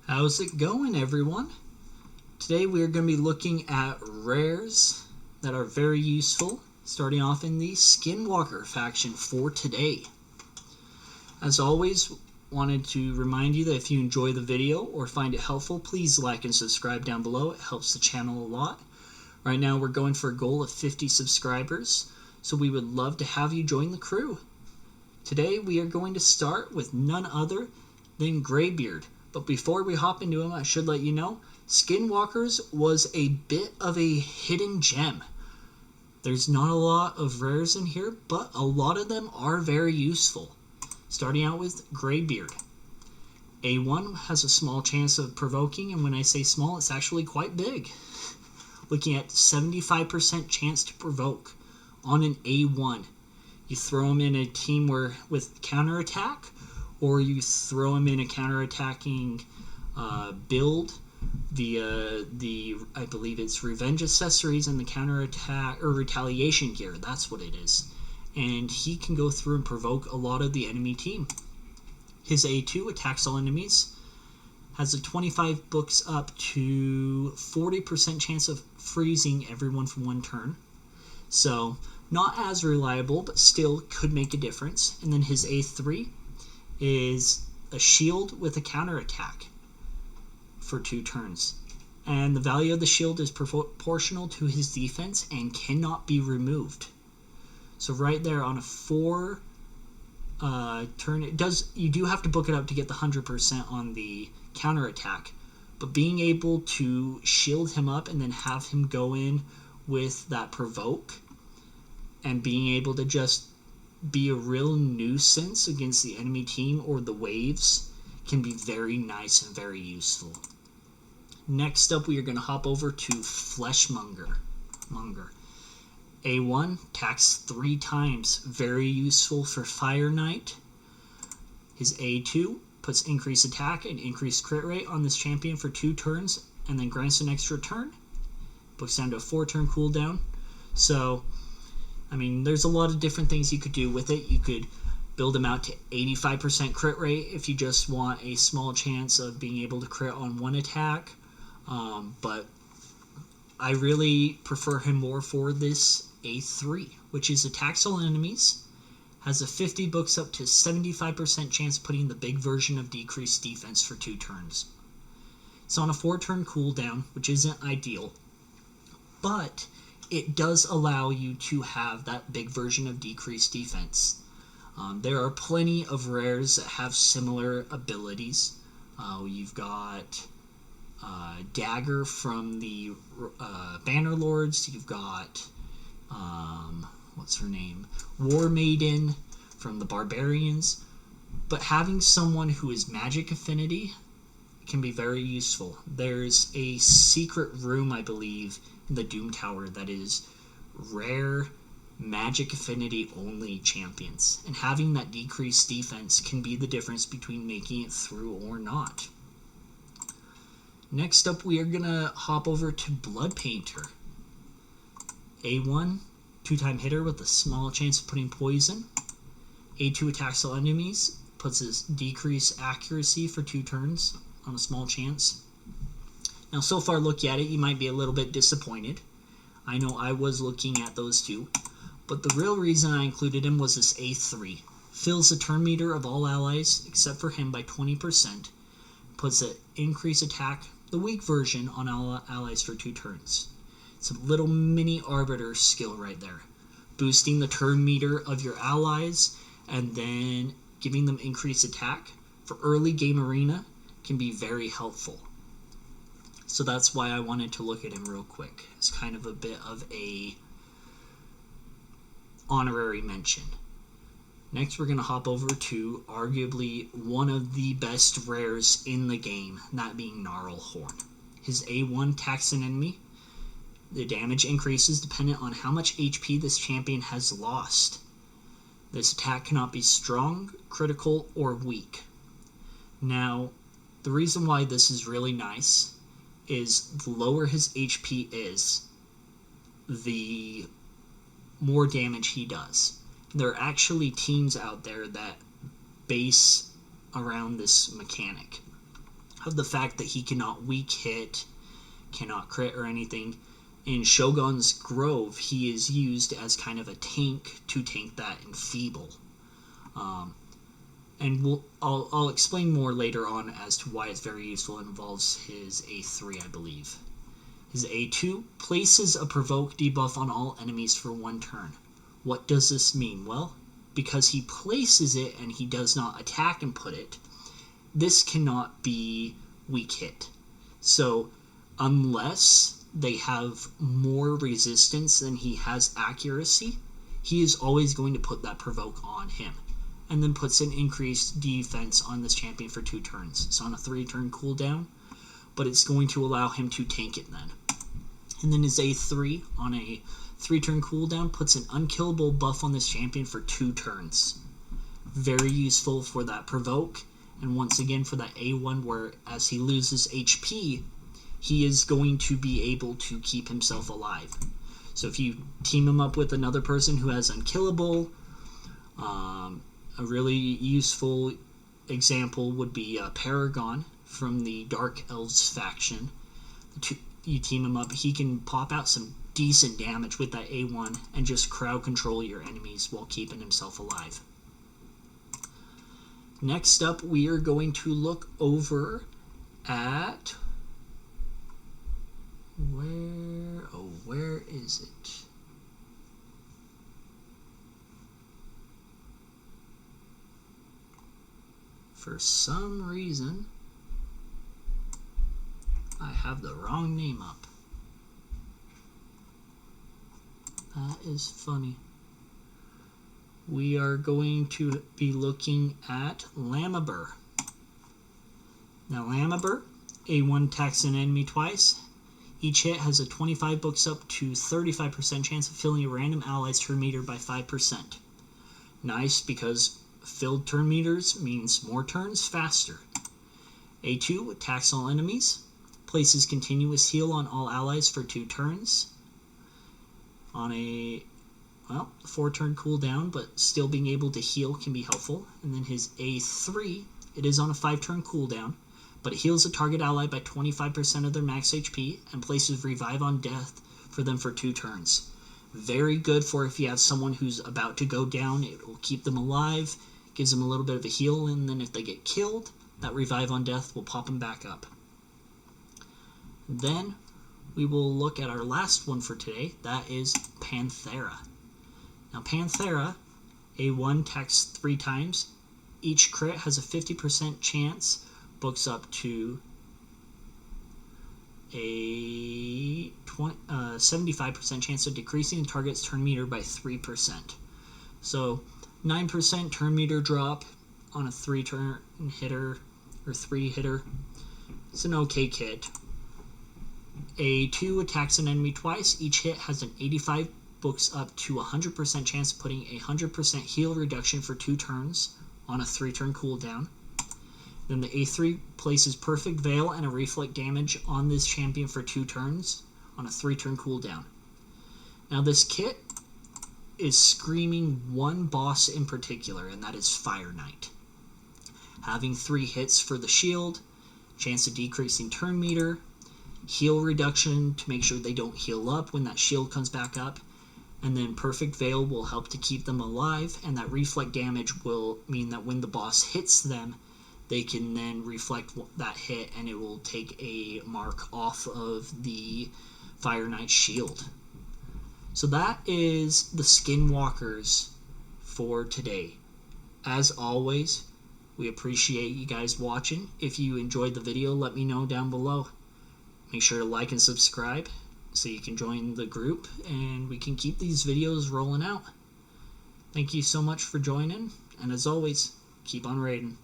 How's it going, everyone? Today we are going to be looking at rares that are very useful, starting off in the Skinwalker faction for today. As always, wanted to remind you that if you enjoy the video or find it helpful, please like and subscribe down below. It helps the channel a lot. Right now we're going for a goal of 50 subscribers, so we would love to have you join the crew. Today we are going to start with none other than Greybeard. But before we hop into him, I should let you know, Skinwalkers was a bit of a hidden gem. There's not a lot of rares in here, but a lot of them are very useful. Starting out with Greybeard. A1 has a small chance of provoking, and when I say small, it's actually quite big. Looking at 75% chance to provoke on an A1. You throw him in a team with counterattack, or you throw him in a counterattacking build via I believe it's Revenge Accessories and the counterattack or Retaliation gear. That's what it is. And he can go through and provoke a lot of the enemy team. His A2 attacks all enemies. Has a 25 books up to 40% chance of freezing everyone for one turn. So not as reliable, but still could make a difference. And then his A3 is a shield with a counterattack for 2 turns. And the value of the shield is proportional to his defense and cannot be removed. So right there on a 4 turn, you do have to book it up to get the 100% on the counterattack. But being able to shield him up and then have him go in with that provoke and being able to just be a real nuisance against the enemy team or the waves can be very nice and very useful. Next up, we are going to hop over to Fleshmonger. A1 attacks 3 times, very useful for Fire Knight. His A2 puts increased attack and increased crit rate on this champion for 2 turns and then grants an extra turn. Books down to a 4-turn cooldown. So I mean, there's a lot of different things you could do with it. You could build them out to 85% crit rate if you just want a small chance of being able to crit on one attack. But I really prefer him more for this A3, which is attacks all enemies, has a 50 books up to 75% chance of putting the big version of decreased defense for 2 turns. It's on a 4-turn cooldown, which isn't ideal, but it does allow you to have that big version of decreased defense. There are plenty of rares that have similar abilities. You've got Dagger from the Bannerlords. You've got, what's her name? War Maiden from the Barbarians. But having someone who is magic affinity can be very useful. There's a secret room, I believe, in the Doom Tower that is rare magic affinity only champions, and having that decreased defense can be the difference between making it through or not. Next up, we are gonna hop over to Blood Painter. A1, 2-time hitter with a small chance of putting poison. A2 attacks all enemies, puts his decreased accuracy for 2 turns on a small chance. Now, so far, looking at it, you might be a little bit disappointed. I know I was looking at those two. But the real reason I included him was this A3. Fills the turn meter of all allies, except for him, by 20%. Puts an increased attack, the weak version, on all allies for 2 turns. It's a little mini Arbiter skill right there. Boosting the turn meter of your allies, and then giving them increased attack for early game arena can be very helpful. So that's why I wanted to look at him real quick. It's kind of a bit of a honorary mention. Next, we're going to hop over to arguably one of the best rares in the game, that being Gnarlhorn. His A1 attacks an enemy. The damage increases dependent on how much HP this champion has lost. This attack cannot be strong, critical, or weak. Now, the reason why this is really nice is the lower his HP is, the more damage he does. There are actually teams out there that base around this mechanic. of the fact that he cannot weak hit, cannot crit or anything. In Shogun's Grove, he is used as kind of a tank to tank that Enfeeble. And I'll explain more later on as to why it's very useful. It involves his A3, I believe. His A2 places a provoke debuff on all enemies for 1 turn. What does this mean? Well, because he places it and he does not attack and put it, this cannot be weak hit. So unless they have more resistance than he has accuracy, he is always going to put that provoke on him, and then puts an increased defense on this champion for 2 turns. It's on a 3-turn cooldown, but it's going to allow him to tank it then. And then his A3 on a 3-turn cooldown puts an unkillable buff on this champion for 2 turns. Very useful for that provoke, and once again for that A1 where as he loses HP, he is going to be able to keep himself alive. So if you team him up with another person who has unkillable, a really useful example would be Paragon from the Dark Elves faction. You team him up, he can pop out some decent damage with that A1 and just crowd control your enemies while keeping himself alive. Next up, we are going to look over at... where is it? For some reason, I have the wrong name up. That is funny. We are going to be looking at Lamabur. Now Lamabur, A1 attacks an enemy twice. Each hit has a 25 books up to 35% chance of filling a random ally's turn meter by 5%. Nice, because filled turn meters means more turns faster. A2 attacks all enemies. Places continuous heal on all allies for 2 turns. On a 4-turn cooldown, but still being able to heal can be helpful. And then his A3, it is on a 5-turn cooldown, but it heals a target ally by 25% of their max HP and places Revive on Death for them for 2 turns. Very good for if you have someone who's about to go down. It will keep them alive, gives them a little bit of a heal, and then if they get killed, that Revive on Death will pop them back up. Then we will look at our last one for today. That is Panthera. Now Panthera, A1 attacks 3 times. Each crit has a 50% chance, books up to a 75% chance of decreasing the target's turn meter by 3%. So 9% turn meter drop on a 3-turn hitter or 3-hitter. It's an okay kit. A2 attacks an enemy twice. Each hit has an 85 books up to 100% chance of putting a 100% heal reduction for 2 turns on a 3-turn cooldown. Then the A3 places Perfect Veil and a Reflect damage on this champion for 2 turns on a 3-turn cooldown. Now this kit is screaming one boss in particular, and that is Fire Knight. Having 3 hits for the shield, chance of decreasing turn meter, heal reduction to make sure they don't heal up when that shield comes back up, and then Perfect Veil will help to keep them alive, and that Reflect damage will mean that when the boss hits them, they can then reflect that hit and it will take a mark off of the Fire Knight shield. So that is the Skinwalkers for today. As always, we appreciate you guys watching. If you enjoyed the video, let me know down below. Make sure to like and subscribe so you can join the group and we can keep these videos rolling out. Thank you so much for joining, and as always, keep on raiding.